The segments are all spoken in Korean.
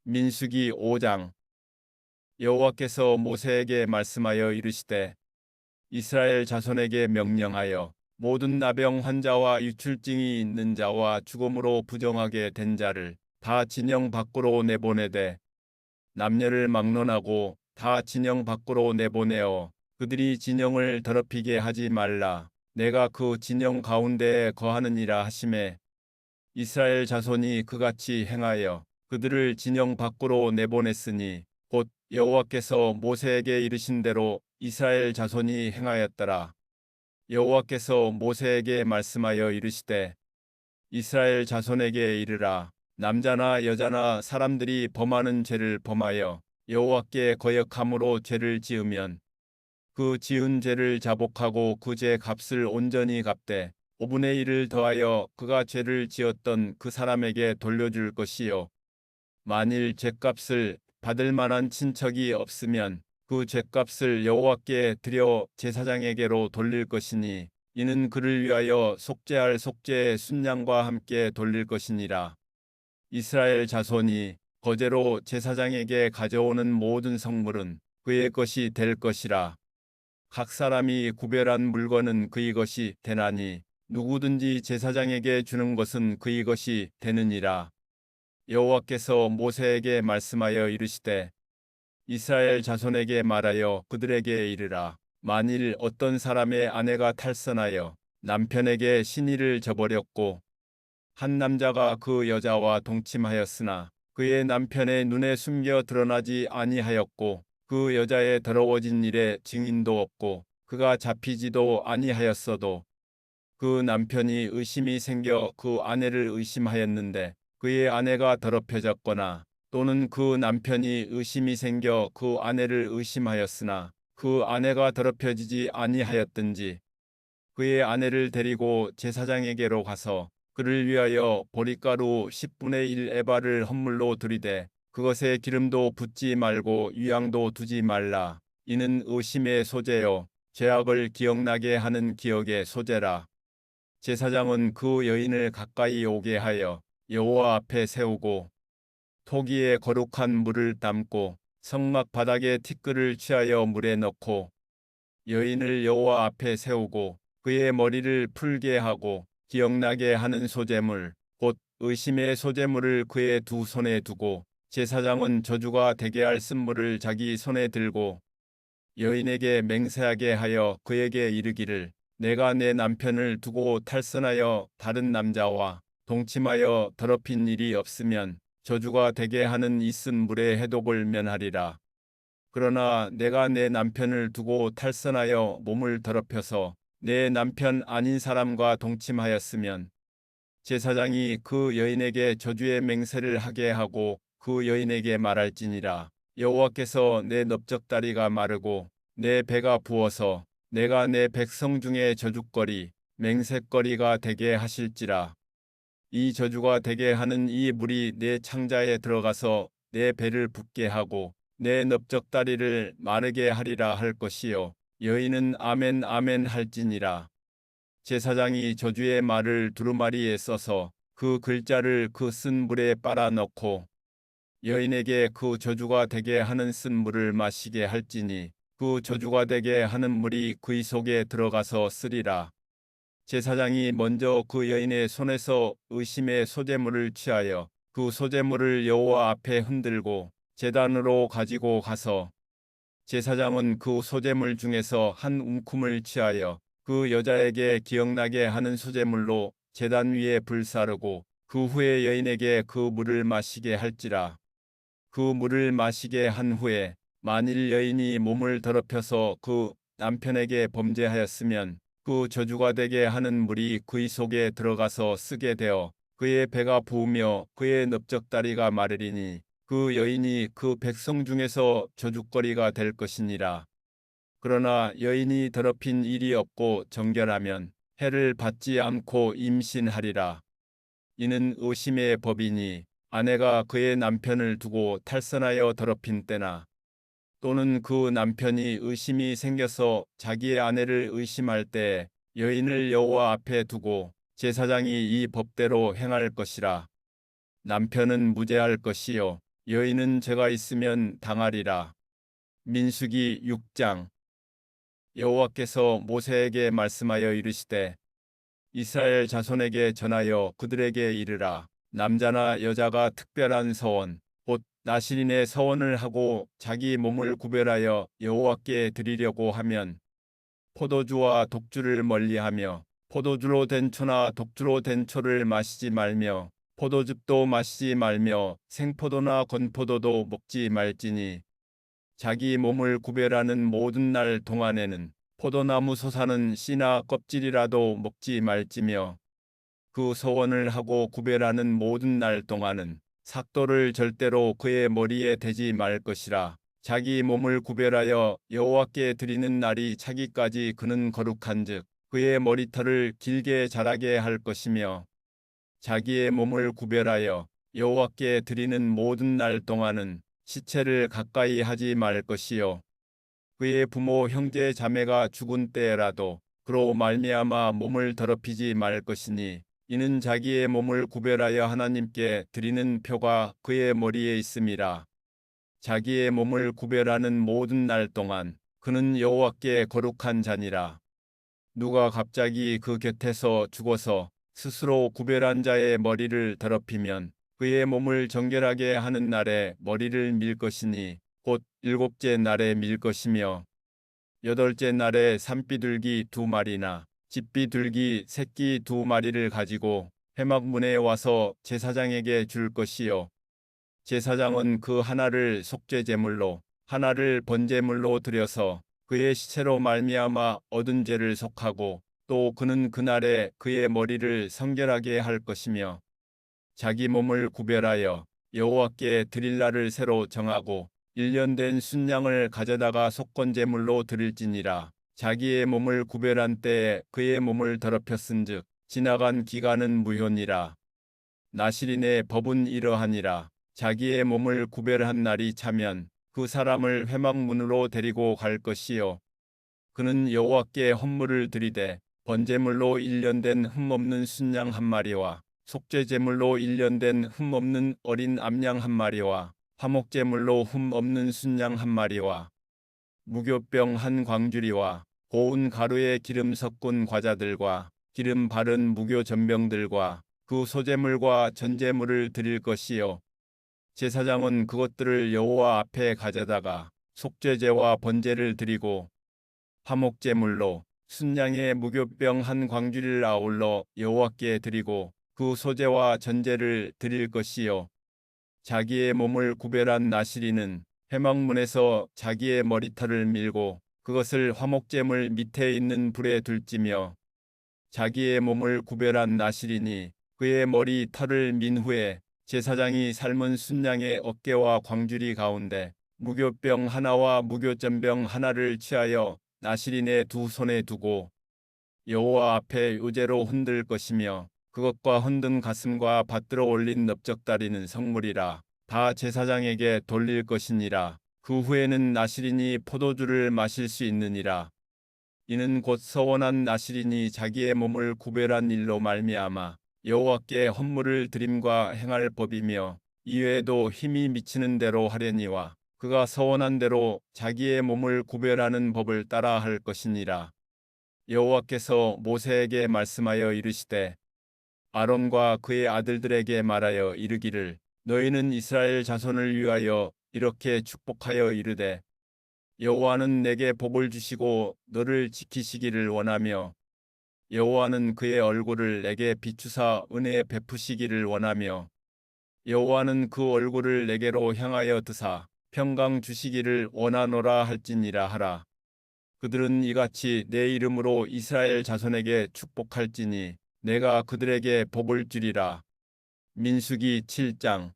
민수기 5장. 여호와께서 모세에게 말씀하여 이르시되 이스라엘 자손에게 명령하여 모든 나병 환자와 유출증이 있는 자와 죽음으로 부정하게 된 자를 다 진영 밖으로 내보내되 남녀를 막론하고 다 진영 밖으로 내보내어 그들이 진영을 더럽히게 하지 말라. 내가 그 진영 가운데에 거하느니라 하시매 이스라엘 자손이 그같이 행하여 그들을 진영 밖으로 내보냈으니 곧 여호와께서 모세에게 이르신 대로 이스라엘 자손이 행하였더라. 여호와께서 모세에게 말씀하여 이르시되 이스라엘 자손에게 이르라. 남자나 여자나 사람들이 범하는 죄를 범하여 여호와께 거역함으로 죄를 지으면 그 지은 죄를 자복하고 그 죄 값을 온전히 갚되 5분의 1을 더하여 그가 죄를 지었던 그 사람에게 돌려줄 것이요. 만일 죄값을 받을 만한 친척이 없으면 그 죄값을 여호와께 드려 제사장에게로 돌릴 것이니 이는 그를 위하여 속죄할 속죄의 순양과 함께 돌릴 것이니라. 이스라엘 자손이 거제로 제사장에게 가져오는 모든 성물은 그의 것이 될 것이라. 각 사람이 구별한 물건은 그의 것이 되나니 누구든지 제사장에게 주는 것은 그의 것이 되느니라. 여호와께서 모세에게 말씀하여 이르시되 이스라엘 자손에게 말하여 그들에게 이르라. 만일 어떤 사람의 아내가 탈선하여 남편에게 신의를 저버렸고 한 남자가 그 여자와 동침하였으나 그의 남편의 눈에 숨겨 드러나지 아니하였고 그 여자의 더러워진 일에 증인도 없고 그가 잡히지도 아니하였어도 그 남편이 의심이 생겨 그 아내를 의심하였는데 그의 아내가 더럽혀졌거나 또는 그 남편이 의심이 생겨 그 아내를 의심하였으나 그 아내가 더럽혀지지 아니하였든지 그의 아내를 데리고 제사장에게로 가서 그를 위하여 보리가루 10분의 1 에바를 헌물로 드리되 그것에 기름도 붓지 말고 유향도 두지 말라. 이는 의심의 소재요 죄악을 기억나게 하는 기억의 소재라. 제사장은 그 여인을 가까이 오게 하여 여호와 앞에 세우고 토기에 거룩한 물을 담고 성막 바닥에 티끌을 취하여 물에 넣고 여인을 여호와 앞에 세우고 그의 머리를 풀게 하고 기억나게 하는 소재물 곧 의심의 소재물을 그의 두 손에 두고 제사장은 저주가 되게 할 쓴물을 자기 손에 들고 여인에게 맹세하게 하여 그에게 이르기를 내가 내 남편을 두고 탈선하여 다른 남자와 동침하여 더럽힌 일이 없으면 저주가 되게 하는 이 쓴 물의 해독을 면하리라. 그러나 내가 내 남편을 두고 탈선하여 몸을 더럽혀서 내 남편 아닌 사람과 동침하였으면 제사장이 그 여인에게 저주의 맹세를 하게 하고 그 여인에게 말할지니라. 여호와께서 내 넓적다리가 마르고 내 배가 부어서 내가 내 백성 중에 저주거리 맹세거리가 되게 하실지라. 이 저주가 되게 하는 이 물이 내 창자에 들어가서 내 배를 붓게 하고 내 넓적다리를 마르게 하리라 할 것이요. 여인은 아멘 아멘 할지니라. 제사장이 저주의 말을 두루마리에 써서 그 글자를 그 쓴 물에 빨아 넣고 여인에게 그 저주가 되게 하는 쓴 물을 마시게 할지니 그 저주가 되게 하는 물이 그의 속에 들어가서 쓰리라. 제사장이 먼저 그 여인의 손에서 의심의 소재물을 취하여 그 소재물을 여호와 앞에 흔들고 제단으로 가지고 가서 제사장은 그 소재물 중에서 한 움큼을 취하여 그 여자에게 기억나게 하는 소재물로 제단 위에 불사르고 그 후에 여인에게 그 물을 마시게 할지라. 그 물을 마시게 한 후에 만일 여인이 몸을 더럽혀서 그 남편에게 범죄하였으면 그 저주가 되게 하는 물이 그의 속에 들어가서 쓰게 되어 그의 배가 부으며 그의 넓적다리가 마르리니 그 여인이 그 백성 중에서 저주거리가 될 것이니라. 그러나 여인이 더럽힌 일이 없고 정결하면 해를 받지 않고 임신하리라. 이는 의심의 법이니 아내가 그의 남편을 두고 탈선하여 더럽힌 때나 또는 그 남편이 의심이 생겨서 자기의 아내를 의심할 때 여인을 여호와 앞에 두고 제사장이 이 법대로 행할 것이라. 남편은 무죄할 것이요 여인은 죄가 있으면 당하리라. 민수기 6장. 여호와께서 모세에게 말씀하여 이르시되 이스라엘 자손에게 전하여 그들에게 이르라. 남자나 여자가 특별한 서원 곧 나실인의 서원을 하고 자기 몸을 구별하여 여호와께 드리려고 하면 포도주와 독주를 멀리하며 포도주로 된 초나 독주로 된 초를 마시지 말며 포도즙도 마시지 말며 생포도나 건포도도 먹지 말지니 자기 몸을 구별하는 모든 날 동안에는 포도나무 솟아는 씨나 껍질이라도 먹지 말지며 그 소원을 하고 구별하는 모든 날 동안은 삭도를 절대로 그의 머리에 대지 말 것이라. 자기 몸을 구별하여 여호와께 드리는 날이 차기까지 그는 거룩한즉 그의 머리털을 길게 자라게 할 것이며 자기의 몸을 구별하여 여호와께 드리는 모든 날 동안은 시체를 가까이 하지 말 것이요 그의 부모 형제 자매가 죽은 때라도 그로 말미암아 몸을 더럽히지 말 것이니 이는 자기의 몸을 구별하여 하나님께 드리는 표가 그의 머리에 있음이라. 자기의 몸을 구별하는 모든 날 동안 그는 여호와께 거룩한 자니라. 누가 갑자기 그 곁에서 죽어서 스스로 구별한 자의 머리를 더럽히면 그의 몸을 정결하게 하는 날에 머리를 밀 것이니 곧 일곱째 날에 밀 것이며 여덟째 날에 산비둘기 2마리나 집비둘기 새끼 2마리를 가지고 회막문에 와서 제사장에게 줄 것이요 제사장은 그 하나를 속죄제물로 하나를 번제물로 드려서 그의 시체로 말미암아 얻은 죄를 속하고 또 그는 그날에 그의 머리를 성결하게 할 것이며 자기 몸을 구별하여 여호와께 드릴 날을 새로 정하고 1년 된 순양을 가져다가 속건제물로 드릴지니라. 자기의 몸을 구별한 때에 그의 몸을 더럽혔은즉 지나간 기간은 무효니라. 나실인의 법은 이러하니라. 자기의 몸을 구별한 날이 차면 그 사람을 회막문으로 데리고 갈 것이요 그는 여호와께 헌물을 드리되 번제물로 1년 된 흠없는 순양 1마리와 속죄제물로 1년 된 흠없는 어린 암양 1마리와 화목제물로 흠없는 순양 1마리와 무교병 1광주리와 고운 가루에 기름 섞은 과자들과 기름 바른 무교 전병들과 그 소제물과 전제물을 드릴 것이요 제사장은 그것들을 여호와 앞에 가져다가 속죄제와 번제를 드리고 화목제물로 순양의 무교병 1광주리를 아울러 여호와께 드리고 그 소제와 전제를 드릴 것이요 자기의 몸을 구별한 나실인은 회막문에서 자기의 머리털을 밀고 그것을 화목제물 밑에 있는 불에 둘지며 자기의 몸을 구별한 나실인이 그의 머리털을 민 후에 제사장이 삶은 순양의 어깨와 광주리 가운데 무교병 하나와 무교전병 하나를 취하여 나실인의 두 손에 두고 여호와 앞에 유제로 흔들 것이며 그것과 흔든 가슴과 받들어 올린 넓적다리는 성물이라 다 제사장에게 돌릴 것이니라. 그 후에는 나실인이 포도주를 마실 수 있느니라. 이는 곧 서원한 나실인이 자기의 몸을 구별한 일로 말미암아 여호와께 헌물을 드림과 행할 법이며 이외에도 힘이 미치는 대로 하려니와 그가 서원한 대로 자기의 몸을 구별하는 법을 따라 할 것이니라. 여호와께서 모세에게 말씀하여 이르시되 아론과 그의 아들들에게 말하여 이르기를 너희는 이스라엘 자손을 위하여 이렇게 축복하여 이르되 여호와는 내게 복을 주시고 너를 지키시기를 원하며 여호와는 그의 얼굴을 내게 비추사 은혜 베푸시기를 원하며 여호와는 그 얼굴을 내게로 향하여 드사 평강 주시기를 원하노라 할지니라 하라. 그들은 이같이 내 이름으로 이스라엘 자손에게 축복할지니 내가 그들에게 복을 주리라. 민수기 7장.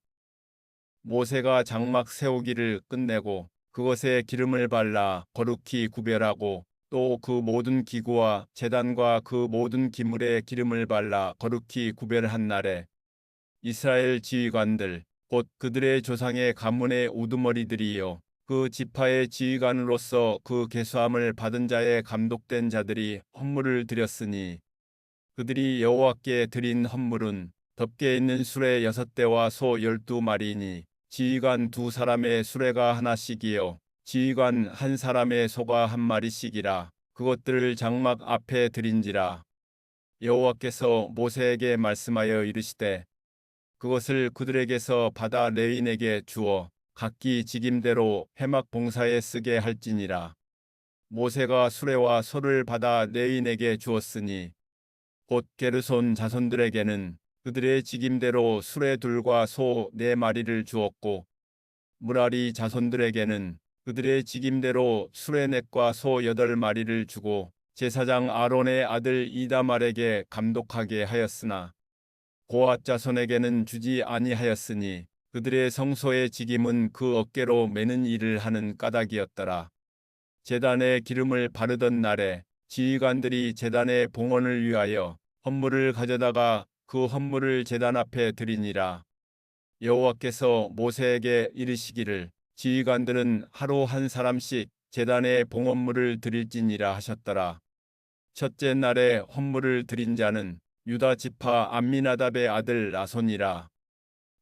모세가 장막 세우기를 끝내고 그것에 기름을 발라 거룩히 구별하고 또 그 모든 기구와 제단과 그 모든 기물에 기름을 발라 거룩히 구별한 날에 이스라엘 지휘관들 곧 그들의 조상의 가문의 우두머리들이요 그 지파의 지휘관으로서 그 계수함을 받은 자의 감독된 자들이 헌물을 드렸으니 그들이 여호와께 드린 헌물은 덮개 있는 수레 6대와 소 12마리니 지휘관 두 사람의 수레가 하나씩이요 지휘관 한 사람의 소가 한 마리씩이라. 그것들을 장막 앞에 드린지라. 여호와께서 모세에게 말씀하여 이르시되 그것을 그들에게서 받아 레위인에게 주어 각기 직임대로 회막 봉사에 쓰게 할지니라. 모세가 수레와 소를 받아 레위인에게 주었으니 곧 게르손 자손들에게는 그들의 직임대로 수레 둘과 소 네 마리를 주었고 무라리 자손들에게는 그들의 직임대로 수레 넷과 소 여덟 마리를 주고 제사장 아론의 아들 이다말에게 감독하게 하였으나 고앗 자손에게는 주지 아니하였으니 그들의 성소의 직임은 그 어깨로 매는 일을 하는 까닭이었더라. 제단에 기름을 바르던 날에 지휘관들이 제단의 봉헌을 위하여 헌물을 가져다가 그 헌물을 제단 앞에 드리니라. 여호와께서 모세에게 이르시기를 지휘관들은 하루 한 사람씩 제단에 봉헌물을 드릴지니라 하셨더라. 첫째 날에 헌물을 드린 자는 유다 지파 암미나답의 아들 나손이라.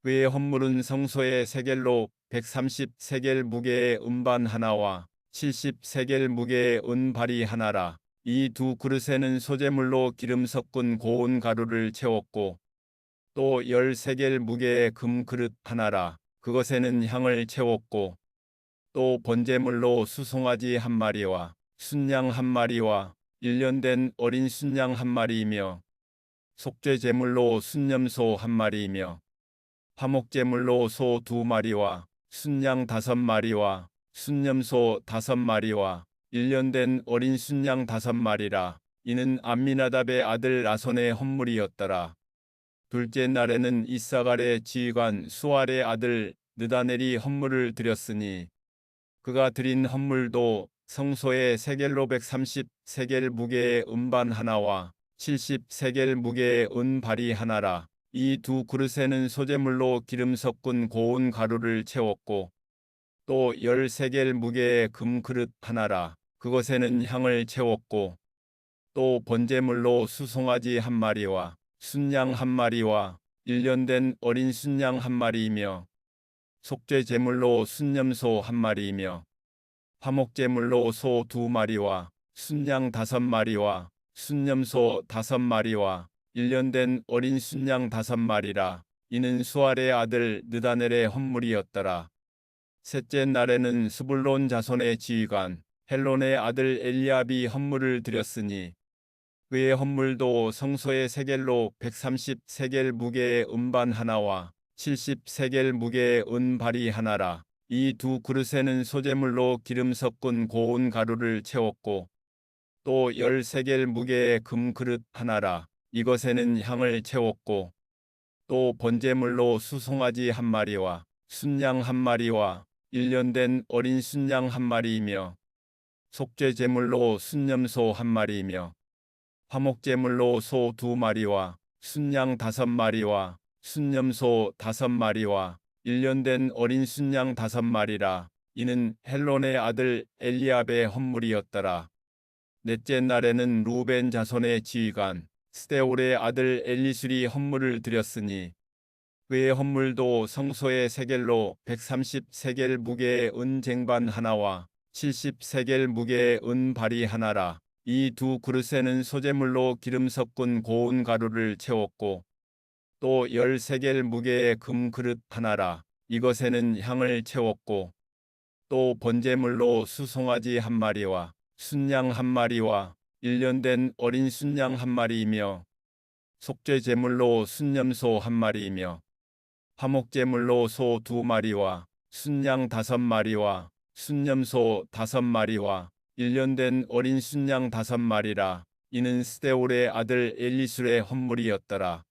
그의 헌물은 성소의 세겔로 130 세겔 무게의 은반 하나와 70 세겔 무게의 은발이 하나라. 이 두 그릇에는 소재물로 기름 섞은 고운 가루를 채웠고 또 10 세겔 무게의 금 그릇 하나라. 그것에는 향을 채웠고 또 번제물로 수송아지 한 마리와 순양 한 마리와 1년 된 어린 순양 한 마리이며 속죄 제물로 순염소 한 마리이며 화목제물로 소 두 마리와 순양 5마리와 순염소 5마리와 1년 된 어린 순양 5마리라. 이는 암미나답의 아들 나손의 헌물이었더라. 둘째 날에는 이사갈의 지휘관 수알의 아들 느다넬이 헌물을 드렸으니 그가 드린 헌물도 성소의 세겔로 130 세겔 무게의 은반 하나와 70 세겔 무게의 은발이 하나라. 이 두 그릇에는 소재물로 기름 섞은 고운 가루를 채웠고 또 10 세겔 무게의 금 그릇 하나라. 그것에는 향을 채웠고 또 번제물로 수송아지 한 마리와 순양 한 마리와 1년 된 어린 순양 한 마리이며 속죄 제물로 순염소 한 마리이며 화목제물로 소 두 마리와 순양 5마리와 순염소 5마리와 1년 된 어린 순양 5마리라. 이는 수알의 아들 느다넬의 헌물이었더라. 셋째 날에는 스불론 자손의 지휘관 헬론의 아들 엘리압이 헌물을 드렸으니 그의 헌물도 성소의 세겔로 130 세겔 무게의 은반 하나와 70 세겔 무게의 은발이 하나라. 이 두 그릇에는 소재물로 기름 섞은 고운 가루를 채웠고 또 10 세겔 무게의 금 그릇 하나라. 이것에는 향을 채웠고 또 번제물로 수송아지 한 마리와 순양 한 마리와 1년 된 어린 순양 한 마리이며 속죄 제물로 순염소 한 마리이며 화목제물로 소 두 마리와 순양 5마리와 순염소 5마리와 1년 된 어린 순양 5마리라. 이는 헬론의 아들 엘리압의 헌물이었더라. 넷째 날에는 루벤 자손의 지휘관 스데올의 아들 엘리술이 헌물을 드렸으니 그의 헌물도 성소의 세겔로 130 세겔 무게의 은쟁반 하나와 70 세겔 무게의 은발이 하나라. 이 두 그릇에는 소재물로 기름 섞은 고운 가루를 채웠고 또 10 세겔 무게의 금 그릇 하나라. 이것에는 향을 채웠고 또 번제물로 수송아지 한 마리와 순양 한 마리와 1년 된 어린 순양 한 마리이며 속죄 제물로 순염소 한 마리이며 화목제물로 소 두 마리와 순양 5마리와 순염소 5마리와 1년 된 어린 순양 5마리라. 이는 스데올의 아들 엘리술의 헌물이었더라.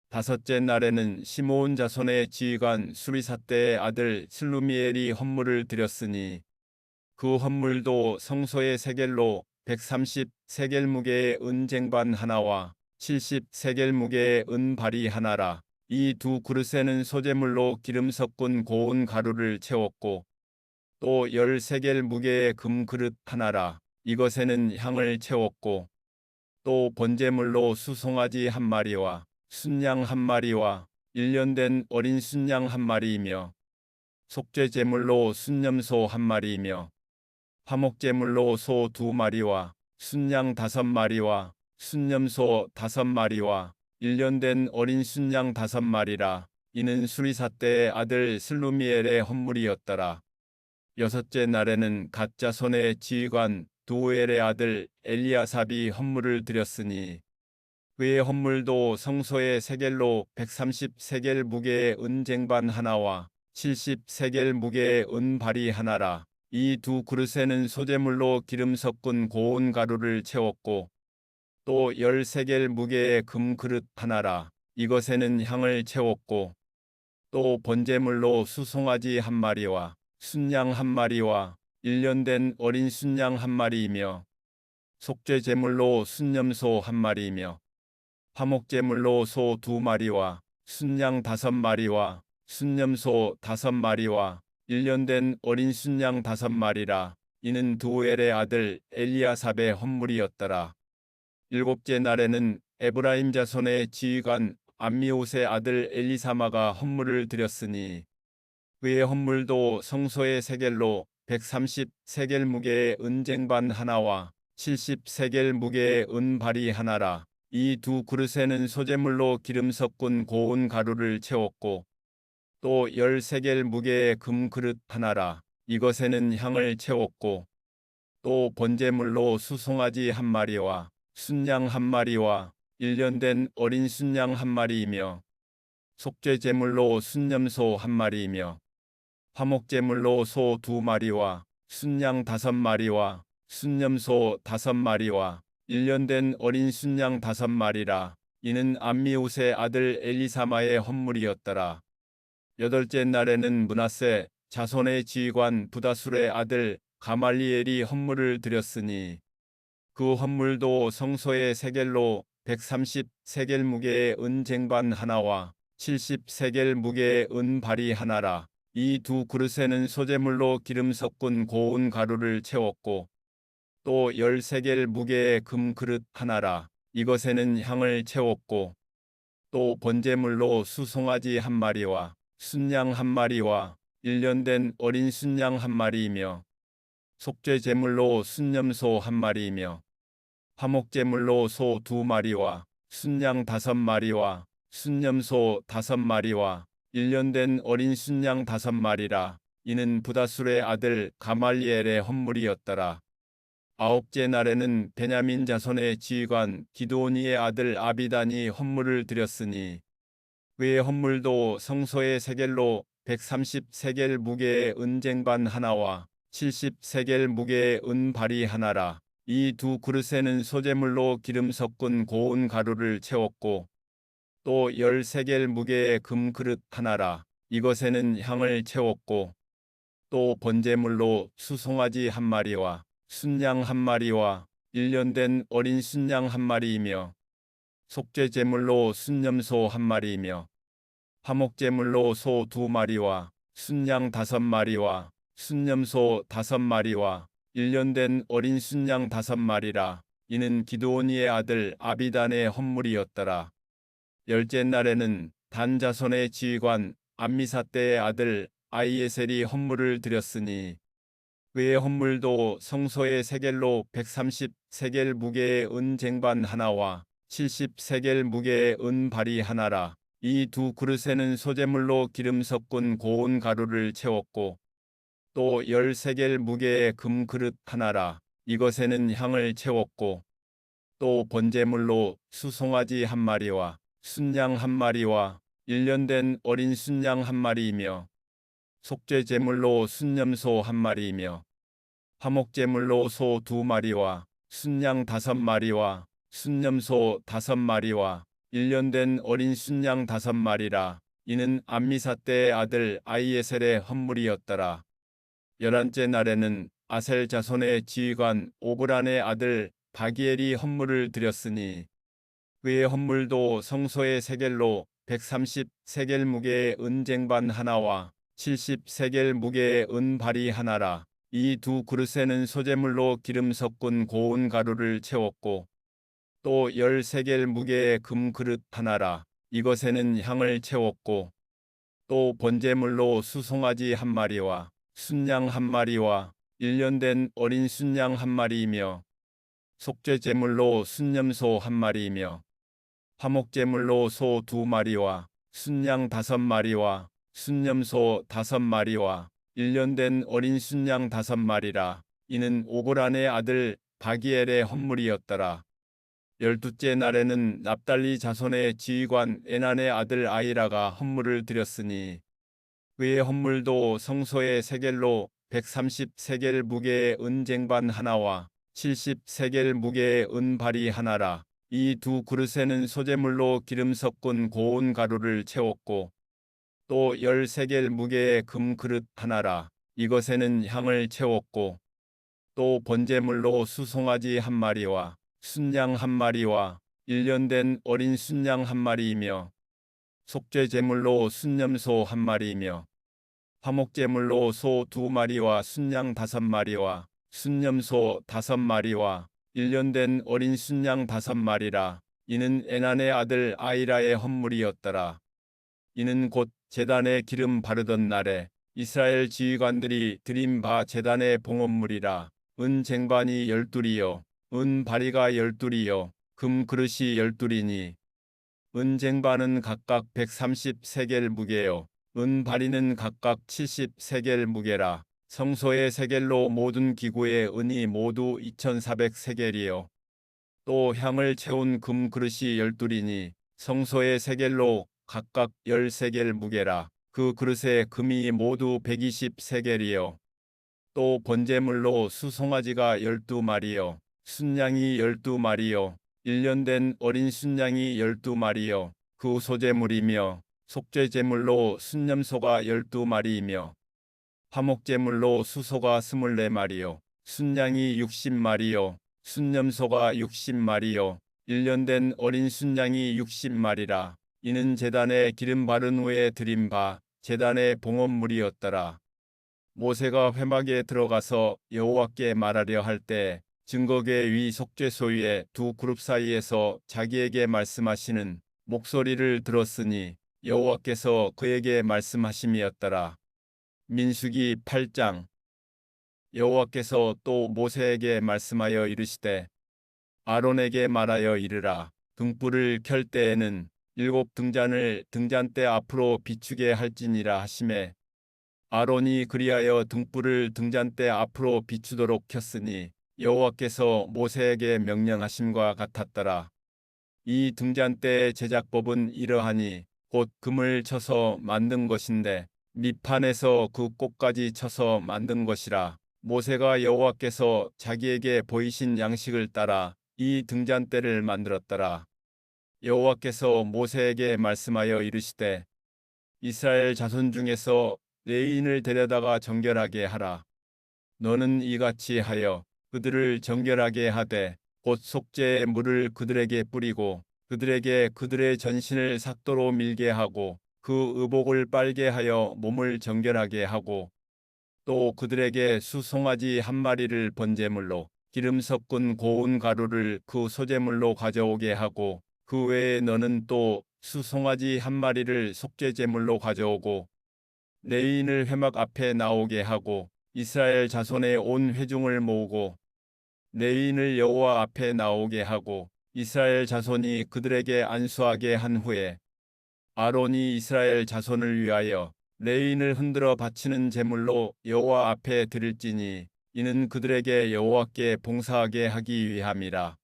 다섯째 날에는 시므온 자손의 지휘관 수리사대의 아들 슬루미엘이 헌물을 드렸으니 그 헌물도 성소의 세겔로 130 세겔 무게의 은쟁반 하나와 70 세겔 무게의 은발이 하나라. 이 두 그릇에는 소재물로 기름 섞은 고운 가루를 채웠고 또 10 세겔 무게의 금 그릇 하나라. 이것에는 향을 채웠고 또 번제물로 수송아지 한 마리와 순양 한 마리와 1년 된 어린 순양 한 마리이며 속죄 제물로 순염소 1마리이며 화목 제물로 소 2마리와 순양 5마리와 순염소 5마리와 1년 된 어린 순양 5마리라. 이는 수리사 때의 아들 슬루미엘의 헌물이었더라. 여섯째 날에는 갓 자손의 지휘관 두엘의 아들 엘리아삽이 헌물을 드렸으니 그의 헌물도 성소의 세겔로 130세겔 무게의 은쟁반 하나와 70세겔 무게의 은발이 하나라. 이 두 그릇에는 소재물로 기름 섞은 고운 가루를 채웠고 또 10세겔 무게의 금그릇 하나라. 이것에는 향을 채웠고 또 번제물로 수송아지 1마리와 순양 1마리와 1년 된 어린 순양 1마리이며 속죄 제물로 순염소 1마리이며 화목 제물로 소 2마리와 순양 5마리와 순염소 5마리와 1년 된 어린 순양 5마리라. 이는 두엘의 아들 엘리아삽의 헌물이었더라. 일곱째 날에는 에브라임 자손의 지휘관 암미옷의 아들 엘리사마가 헌물을 드렸으니 그의 헌물도 성소의 세겔로 130세겔 무게의 은쟁반 하나와 70세겔 무게의 은발이 하나라. 이 두 그릇에는 소재물로 기름 섞은 고운 가루를 채웠고 또 10세겔 무게의 금그릇 하나라. 이것에는 향을 채웠고 또 번제물로 수송아지 1마리와 순양 1마리와 1년 된 어린 순양 1마리이며 속죄 제물로 순염소 1마리이며 화목 제물로 소 2마리와 순양 5마리와 순염소 5마리와 1년 된 어린 순양 5마리라. 이는 암미옷의 아들 엘리사마의 헌물이었더라. 여덟째 날에는 므낫세 자손의 지휘관 부다술의 아들 가말리엘이 헌물을 드렸으니 그 헌물도 성소의 세겔로 130세겔 무게의 은쟁반 하나와 70세겔 무게의 은발이 하나라. 이 두 그릇에는 소재물로 기름 섞은 고운 가루를 채웠고 또 10세겔 무게의 금그릇 하나라. 이것에는 향을 채웠고 또 번제물로 수송아지 1마리와 순양 1마리와 1년 된 어린 순양 1마리이며 속죄 제물로 순염소 1마리이며 화목 제물로 소 2마리와 순양 5마리와 순염소 5마리와 1년 된 어린 순양 5마리라. 이는 부다술의 아들 가말리엘의 헌물이었더라. 아홉째 날에는 베냐민 자손의 지휘관 기드오니의 아들 아비단이 헌물을 드렸으니 그의 헌물도 성소의 세겔로 130세겔 무게의 은쟁반 하나와 70세겔 무게의 은발이 하나라. 이 두 그릇에는 소재물로 기름 섞은 고운 가루를 채웠고 또 10세겔 무게의 금그릇 하나라. 이것에는 향을 채웠고 또 번제물로 수송아지 1마리와 순양 1마리와 1년 된 어린 순양 1마리이며 속죄 제물로 순염소 1마리이며 화목 제물로 소 2마리와 순양 5마리와 순염소 5마리와 1년 된 어린 순양 5마리라. 이는 기드오니의 아들 아비단의 헌물이었더라. 열째 날에는 단 자손의 지휘관 암미사대의 아들 아이에셀이 헌물을 드렸으니 그의 헌물도 성소의 세겔로 130세겔 무게의 은쟁반 하나와 70세겔 무게의 은발이 하나라. 이 두 그릇에는 소재물로 기름 섞은 고운 가루를 채웠고 또 10세겔 무게의 금그릇 하나라. 이것에는 향을 채웠고 또 번제물로 수송아지 1마리와 순양 1마리와 1년 된 어린 순양 1마리이며 속죄 제물로 순염소 1마리이며 화목 제물로 소 2마리와 순양 5마리와 순염소 5마리와 1년 된 어린 순양 5마리라. 이는 암미사대의 아들 아이에셀의 헌물이었더라. 열한째 날에는 아셀 자손의 지휘관 오브란의 아들 바기엘이 헌물을 드렸으니 그의 헌물도 성소의 세겔로 130세겔 무게의 은쟁반 하나와 70세겔 무게의 은발이 하나라. 이 두 그릇에는 소재물로 기름 섞은 고운 가루를 채웠고 또 10세겔 무게의 금그릇 하나라. 이것에는 향을 채웠고 또 번제물로 수송아지 한 마리와 순양 한 마리와 1년 된 어린 순양 한 마리이며 속죄제물로 순염소 한 마리이며 화목제물로 소 2마리와 순양 5마리와 순염소 5마리와 1년 된 어린 순양 5마리라. 이는 오그란의 아들 바기엘의 헌물이었더라. 12째 날에는 납달리 자손의 지휘관 에난의 아들 아이라가 헌물을 드렸으니 그의 헌물도 성소의 세겔로 130세겔 무게의 은쟁반 하나와 70세겔 무게의 은발이 하나라. 이 두 그릇에는 소재물로 기름 섞은 고운 가루를 채웠고 또 10세겔 무게의 금그릇 하나라. 이것에는 향을 채웠고 또 번제물로 수송아지 한 마리와 순양 한 마리와 1년 된 어린 순양 한 마리이며 속죄제물로 순염소 한 마리이며 화목제물로 소 2마리와 순양 5마리와 순염소 5마리와 1년 된 어린 순양 5마리라. 이는 에난의 아들 아이라의 헌물이었더라. 이는 곧 제단에 기름 바르던 날에 이스라엘 지휘관들이 드린 바 제단의 봉헌물이라. 은 쟁반이 12이요 은 바리가 12이요 금 그릇이 12이니 은 쟁반은 각각 130세겔 무게요 은 바리는 각각 70세겔 무게라. 성소의 세겔로 모든 기구의 은이 모두 2400세겔이요 또 향을 채운 금 그릇이 12이니 성소의 세겔로 각각 10세겔 무게라. 그 그릇의 금이 모두 120세겔이요 또 번제물로 수송아지가 12마리요 순양이 12마리요 1년 된 어린 순양이 12마리요 그 소제물이며 속죄제물로 순염소가 12마리이며 화목제물로 수소가 24마리요 순양이 60마리요 순염소가 60마리요 1년 된 어린 순양이 60마리라. 이는 제단에 기름 바른 후에 드린 바 제단의 봉헌물이었더라. 모세가 회막에 들어가서 여호와께 말하려 할 때 증거계 위 속죄소 위에 두 그룹 사이에서 자기에게 말씀하시는 목소리를 들었으니 여호와께서 그에게 말씀하심이었더라. 민수기 8장. 여호와께서 또 모세에게 말씀하여 이르시되 아론에게 말하여 이르라. 등불을 켤 때에는 7 등잔을 등잔대 앞으로 비추게 할지니라 하시매 아론이 그리하여 등불을 등잔대 앞으로 비추도록 켰으니 여호와께서 모세에게 명령하심과 같았더라. 이 등잔대의 제작법은 이러하니 곧 금을 쳐서 만든 것인데 밑판에서 그 꼭까지 쳐서 만든 것이라. 모세가 여호와께서 자기에게 보이신 양식을 따라 이 등잔대를 만들었더라. 여호와께서 모세에게 말씀하여 이르시되 이스라엘 자손 중에서 레위인을 데려다가 정결하게 하라. 너는 이같이 하여 그들을 정결하게 하되 곧 속죄의 물을 그들에게 뿌리고 그들에게 그들의 전신을 삭도로 밀게 하고 그 의복을 빨게 하여 몸을 정결하게 하고 또 그들에게 수송아지 한 마리를 번제물로 기름 섞은 고운 가루를 그 소제물로 가져오게 하고 그 외에 너는 또 수송아지 한 마리를 속죄제물로 가져오고 레위인을 회막 앞에 나오게 하고 이스라엘 자손의 온 회중을 모으고 레위인을 여호와 앞에 나오게 하고 이스라엘 자손이 그들에게 안수하게 한 후에 아론이 이스라엘 자손을 위하여 레위인을 흔들어 바치는 제물로 여호와 앞에 드릴지니 이는 그들에게 여호와께 봉사하게 하기 위함이라.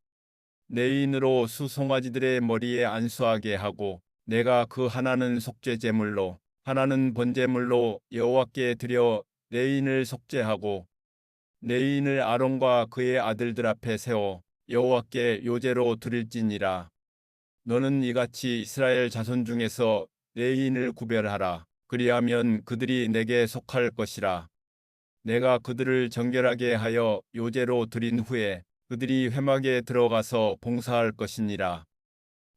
레위인으로 수송아지들의 머리에 안수하게 하고 내가 그 하나는 속죄제물로 하나는 번제물로 여호와께 드려 레위인을 속죄하고 레위인을 아론과 그의 아들들 앞에 세워 여호와께 요제로 드릴지니라. 너는 이같이 이스라엘 자손 중에서 레위인을 구별하라. 그리하면 그들이 내게 속할 것이라. 내가 그들을 정결하게 하여 요제로 드린 후에 그들이 회막에 들어가서 봉사할 것이니라.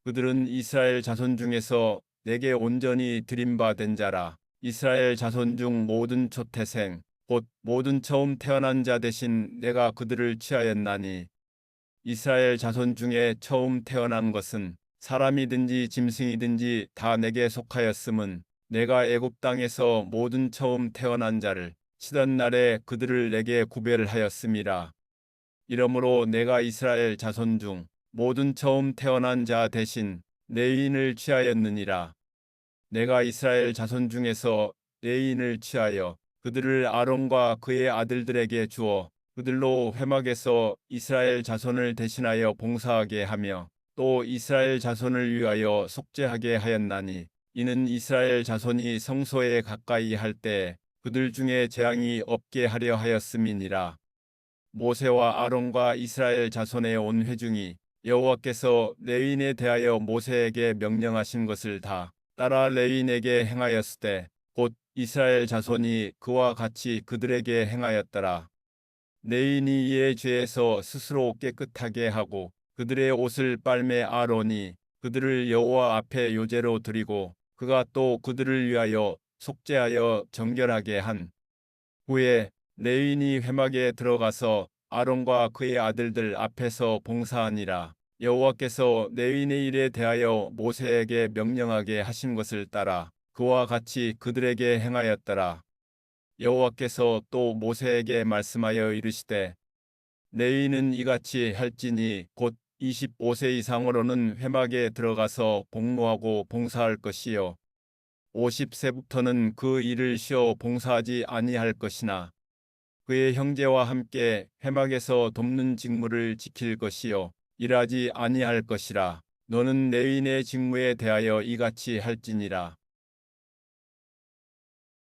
그들은 이스라엘 자손 중에서 내게 온전히 드림받은 자라. 이스라엘 자손 중 모든 초태생 곧 모든 처음 태어난 자 대신 내가 그들을 취하였나니 이스라엘 자손 중에 처음 태어난 것은 사람이든지 짐승이든지 다 내게 속하였음은 내가 애굽 땅에서 모든 처음 태어난 자를 치던 날에 그들을 내게 구별하였음이라. 이러므로 내가 이스라엘 자손 중 모든 처음 태어난 자 대신 레위인을 취하였느니라. 내가 이스라엘 자손 중에서 레위인을 취하여 그들을 아론과 그의 아들들에게 주어 그들로 회막에서 이스라엘 자손을 대신하여 봉사하게 하며 또 이스라엘 자손을 위하여 속죄하게 하였나니, 이는 이스라엘 자손이 성소에 가까이 할 때 그들 중에 재앙이 없게 하려 하였음이니라. 모세와 아론과 이스라엘 자손의 온 회중이 여호와께서 레위인에 대하여 모세에게 명령하신 것을 다 따라 레위인에게 행하였을 때 곧 이스라엘 자손이 그와 같이 그들에게 행하였더라. 레위인이 이의 죄에서 스스로 깨끗하게 하고 그들의 옷을 빨매 아론이 그들을 여호와 앞에 요제로 드리고 그가 또 그들을 위하여 속죄하여 정결하게 한 후에 레위인이 회막에 들어가서 아론과 그의 아들들 앞에서 봉사하니라. 여호와께서 레위인의 일에 대하여 모세에게 명령하게 하신 것을 따라 그와 같이 그들에게 행하였더라. 여호와께서 또 모세에게 말씀하여 이르시되, 레위인은 이같이 할지니 곧 25세 이상으로는 회막에 들어가서 복무하고 봉사할 것이요 50세부터는 그 일을 쉬어 봉사하지 아니할 것이나 그의 형제와 함께 회막에서 돕는 직무를 지킬 것이요 일하지 아니할 것이라. 너는 레위인의 직무에 대하여 이같이 할지니라.